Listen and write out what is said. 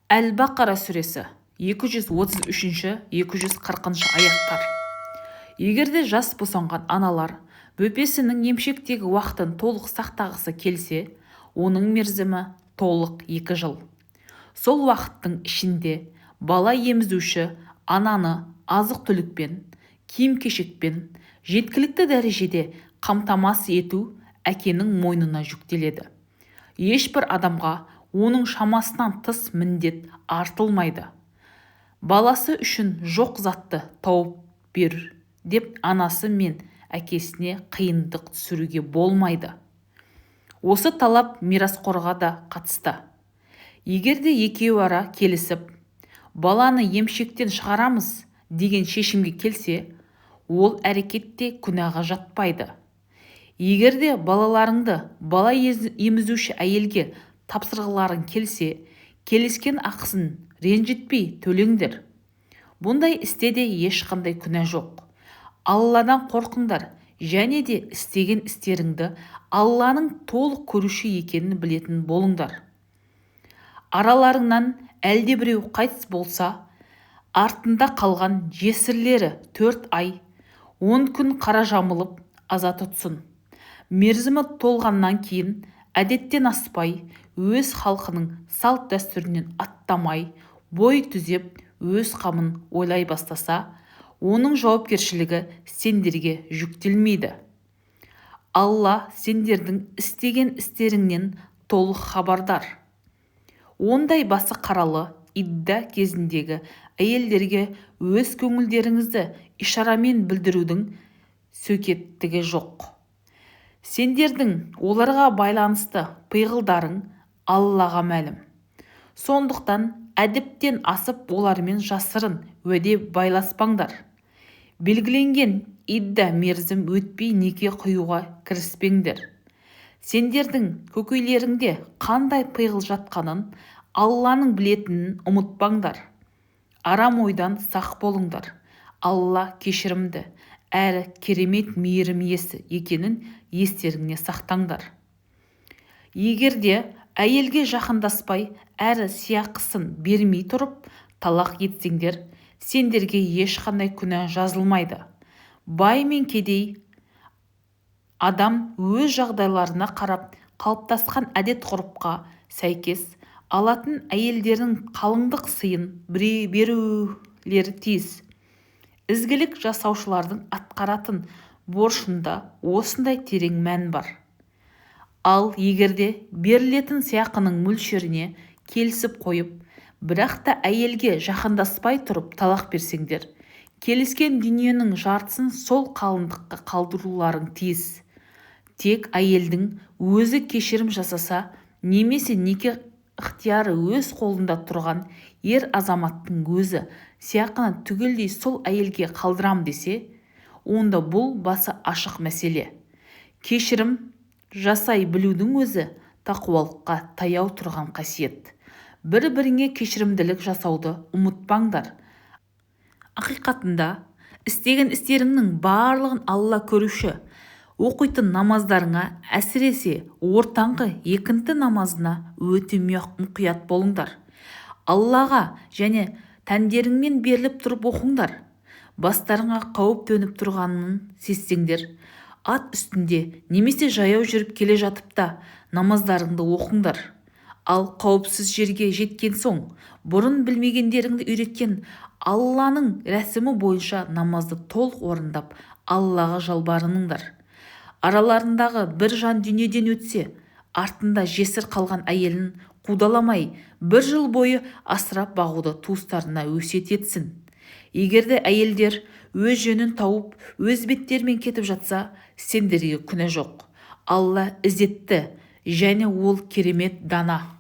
Әл-Бақара сүресі 233-240 аяттар. Егерде жас босанған аналар бөпесінің емшектегі уақытын толық сақтағысы келсе, оның мерзімі толық 2 жыл. Сол уақыттың ішінде бала емізуші ананы азық-түлікпен, киім-кешекпен жеткілікті дәрежеде қамтамасыз ету әкенің мойнына жүктеледі. Ешбір адамға оның шамасынан тыс міндет артылмайды. Баласы үшін жоқ затты тауып бер деп анасы мен әкесіне қиындық түсіруге болмайды. Осы талап мирасқорға да қатысты. Егерде екеуі ара келісіп, баланы емшектен шығарамыз деген шешімге келсе, ол әрекетте күнәға жатпайды. Егерде балаларыңды бала емізуші әйелге тапсырғыларың келсе, келіскен ақысын ренжітпей төлеңдер. Бұндай істе де ешқандай күнә жоқ. Алладан қорқыңдар және де істеген істеріңді Алланың толық көруші екенін білетін болыңдар. Араларыңнан әлдебіреу қайтыс болса, артында қалған жесірлері 4 ай, 10 күн қара жамылып аза тұтсын. Мерзімі толғаннан кейін әдеттен аспай, өз халқының салт дәстүрінен аттамай, бой түзеп, өз қамын ойлай бастаса, оның жауапкершілігі сендерге жүктелмейді. Алла сендердің істеген істеріңнен толық хабардар. Ондай басы қаралы идда кезіндегі әйелдерге өз көңілдеріңізді ишарамен білдірудің сөкеттігі жоқ. Сендердің оларға байланысты пиғылдарың Аллаға мәлім. Сондықтан әдептен асып олармен жасырын уәде байласпаңдар. Белгіленген идда мерзім өтпей неке қиюға кіріспеңдер. Сендердің көкейлеріңде қандай пиғыл жатқанын Алланың білетінін ұмытпаңдар. Арам ойдан сақ болыңдар. Алла кешірімді, әрі керемет мейірім иесі екенін естеріңне сақтаңдар. Егерде әйелге жақындаспай, әрі сыйақысын бермей тұрып, талақ етсеңдер, сендерге ешқандай күнә жазылмайды. Бай мен кедей адам өз жағдайларына қарап, қалыптасқан әдет-ғұрыпқа сәйкес алатын әйелдердің қалыңдық сыйын берулері тиіс. Ізгілік жасаушылардың атқаратын борышында осындай терең мән бар. Ал егерде берілетін сыйақының мөлшеріне келісіп қойып, бірақ та әйелге жақындаспай тұрып талақ берсеңдер, келіскен дүниенің жартысын сол қалыңдыққа қалдыруларың тиіс. Тек әйелдің өзі кешірім жасаса, немесе неке ықтияры өз қолында тұрған ер азаматтың өзі сыйақыны түгелдей сол әйелге қалдырам десе, онда бұл басы ашық мәселе. Кешірім жасай білудің өзі тақуалыққа таяу тұрған қасиет. Бір-біріңе кешірімділік жасауды ұмытпаңдар. Ақиқатында істеген істеріңнің барлығын Алла көруші. Оқитын намаздарыңа, әсіресе ортаңғы екінті намазына өте мұқият болыңдар. Аллаға және тәндеріңмен беріліп тұрып оқыңдар. Бастарыңа қауіп төніп тұрғанын сезсеңдер, ат үстінде немесе жаяу жүріп келе жатып та намаздарыңды оқыңдар. Ал қауіпсіз жерге жеткен соң, бұрын білмегендеріңді үйреткен Алланың рәсімі бойынша намазды толық орындап, Аллаға жалбарыныңдар. Араларындағы бір жан дүниеден өтсе, артында жесір қалған әйелін қудаламай, 1 жыл бойы асырап бағуды туыстарына өсиет етсін. Егерде әйелдер өз жөнін тауып, өз беттерімен кетіп жатса, сендерге күнә жоқ. Алла ізетті және ол керемет дана.